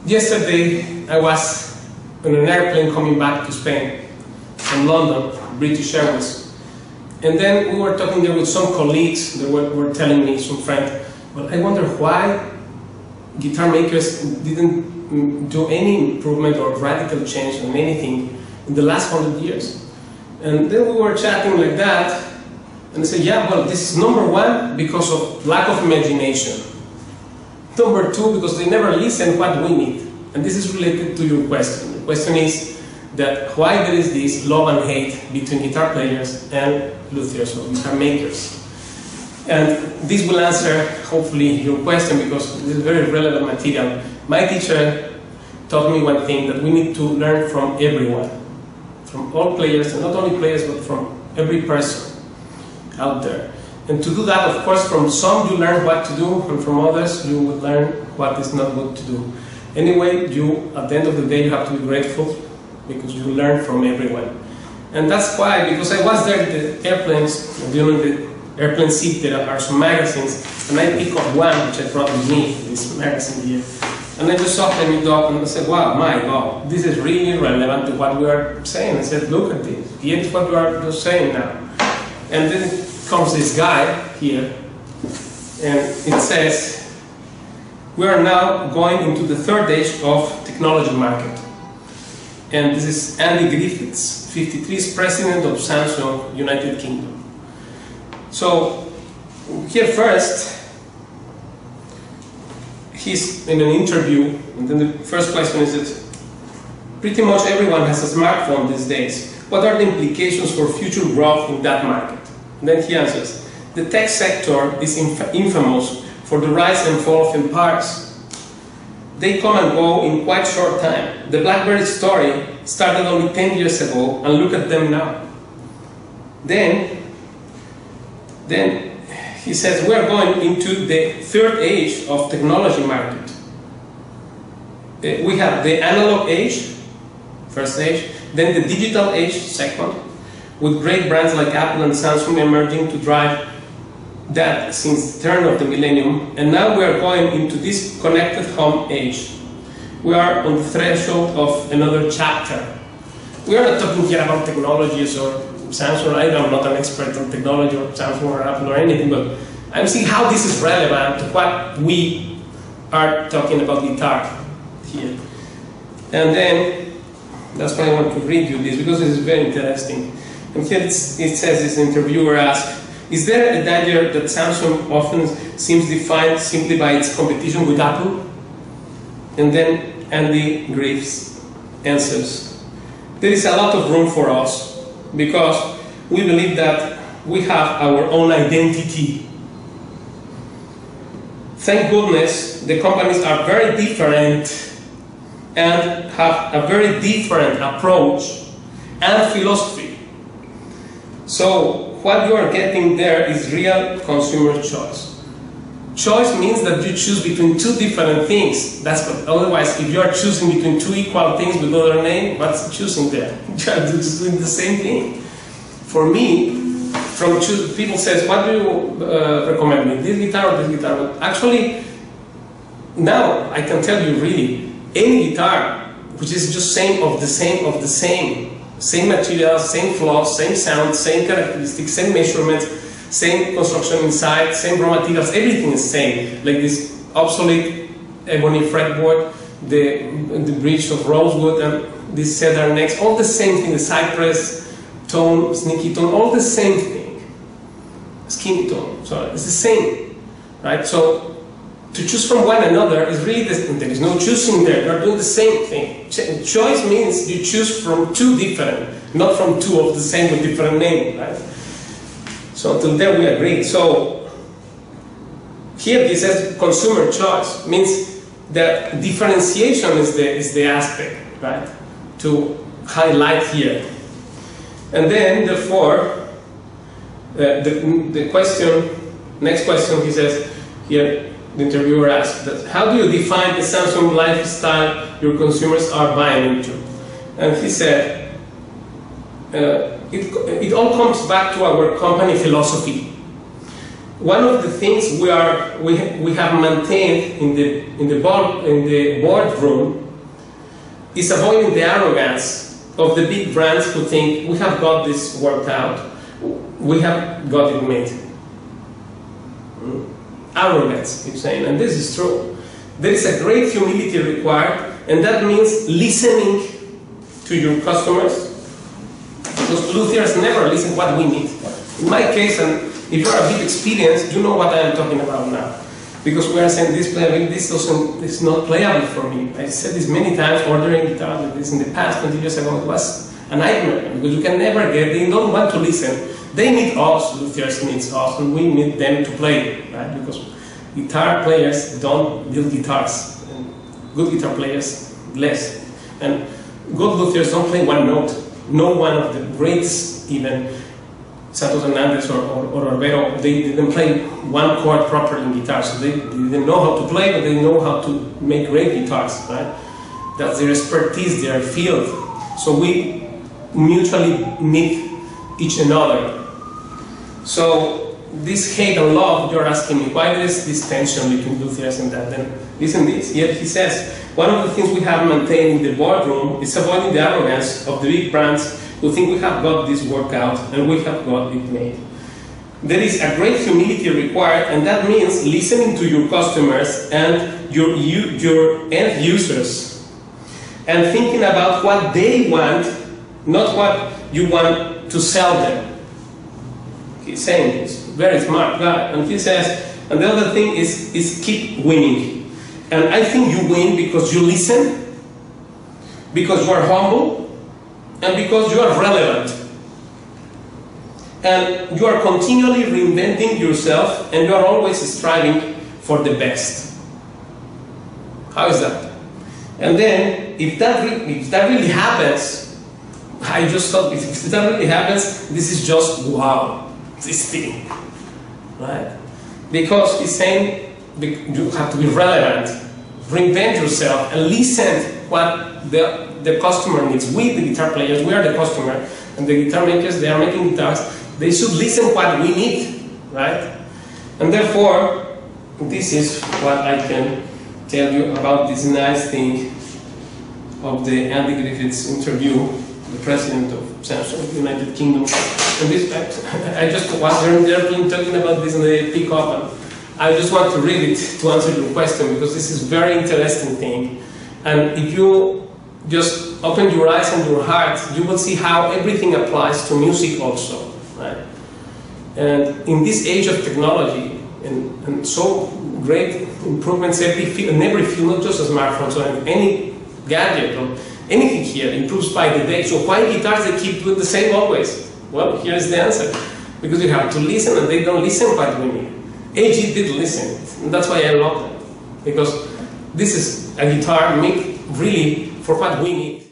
Yesterday, I was on an airplane coming back to Spain from London, British Airways. And then we were talking there with some colleagues that were telling me, some friends, well, I wonder why guitar makers didn't do any improvement or radical change on anything in the last 100 years. And then we were chatting like that, and I said, yeah, well, this is number one because of lack of imagination. Number two, because they never listen what we need. And this is related to your question. The question is that why there is this love and hate between guitar players and luthiers or guitar makers. And this will answer, hopefully, your question because this is very relevant material. My teacher taught me one thing, that we need to learn from everyone. From all players, and not only players, but from every person out there. And to do that, of course, from some you learn what to do, and from others you will learn what is not good to do. Anyway, at the end of the day, you have to be grateful because you learn from everyone. And that's why, because I was there in the airplanes, during the airplane seat, there are some magazines, and I picked up one which I brought with me, this magazine here. And I just opened it up and I said, wow, my God, this is really relevant to what we are saying. I said, look at this, here's what we are just saying now. And then comes this guy here, and it says, we are now going into the third age of technology market. And this is Andy Griffiths, 53, is president of Samsung, United Kingdom. So, here first, he's in an interview, and then the first question is that pretty much everyone has a smartphone these days. What are the implications for future growth in that market? And then he answers, the tech sector is infamous for the rise and fall of empires. They come and go in quite short time. The BlackBerry story started only 10 years ago, and look at them now. Then he says, we are going into the third age of technology market. We have the analog age, first age, then the digital age, second, with great brands like Apple and Samsung emerging to drive that since the turn of the millennium, and now we are going into this connected home age. We are on the threshold of another chapter. We are not talking here about technologies or Samsung. I'm not an expert on technology or Samsung or Apple or anything, but I'm seeing how this is relevant to what we are talking about guitar here. And then, that's why I want to read you this, because this is very interesting. And here it says, this interviewer asked, is there a danger that Samsung often seems defined simply by its competition with Apple? And then Andy Griffiths answers, there is a lot of room for us because we believe that we have our own identity. Thank goodness the companies are very different and have a very different approach and philosophy. So what you are getting there is real consumer choice. Choice means that you choose between two different things. That's what, otherwise, if you are choosing between two equal things with other name, what's choosing there? You are just doing the same thing. For me, from people says, what do you recommend me, this guitar or this guitar? But actually, now I can tell you really, any guitar which is just same materials, same flaws, same sound, same characteristics, same measurements, same construction inside, same raw materials, everything is same. Like this obsolete ebony fretboard, the bridge of rosewood, and this cedar necks, all the same thing, the cypress tone, sneaky tone, all the same thing. Skinny tone, so it's the same, right? So to choose from one another is really, there is no choosing there, you're doing the same thing. Choice means you choose from two different, not from two of the same with different name, right? So until there we agree. So here this says consumer choice, means that differentiation is the aspect, right, to highlight here. And then therefore, the question, next question he says here, the interviewer asked that, how do you define the Samsung lifestyle your consumers are buying into? And he said, it all comes back to our company philosophy. One of the things we have maintained in the boardroom is avoiding the arrogance of the big brands who think we have got this worked out, we have got it made. Arrogance, he's saying, and this is true. There is a great humility required, and that means listening to your customers, because luthiers never listen what we need. In my case, and if you're a bit experienced, you know what I am talking about now. Because we are saying this is not playable for me. I said this many times, ordering guitars like this in the past, 20 years ago, it was a nightmare, because you can never get, they don't want to listen. They need us, luthiers needs us, and we need them to play, right? Because guitar players don't build guitars, and good guitar players less. And good luthiers don't play one note. No one of the greats, even Santos Hernandez or Orbero, they didn't play one chord properly in guitar, so they didn't know how to play, but they know how to make great guitars, right? That's their expertise, their field. So we mutually need each another. So this hate and love, you're asking me, why there is this tension between luthiers and that? Then listen this. Here he says, one of the things we have maintained in the boardroom is avoiding the arrogance of the big brands who think we have got this work out and we have got it made. There is a great humility required, and that means listening to your customers and your end users and thinking about what they want, not what you want to sell them. He's saying this, very smart guy, and he says, and the other thing is keep winning. And I think you win because you listen, because you are humble, and because you are relevant. And you are continually reinventing yourself, and you are always striving for the best. How is that? And then, if that really happens, I just thought, if that really happens, this is just wow. This thing, right? Because he's saying you have to be relevant, reinvent yourself, and listen what the customer needs. We, the guitar players, we are the customer, and the guitar makers, they are making guitars. They should listen what we need, right? And therefore, this is what I can tell you about this nice thing of the Andy Griffiths interview, the president of Samsung United Kingdom. And this, I just was there talking about this and they pick up, and I just want to read it to answer your question, because this is a very interesting thing. And if you just open your eyes and your heart, you will see how everything applies to music also, right? And in this age of technology and so great improvements in every field, not just a smartphone, so any gadget or anything here improves by the day. So why guitars they keep doing the same always? Well, here is the answer. Because you have to listen, and they don't listen what we need. AG did listen, and that's why I love them. Because this is a guitar made really for what we need.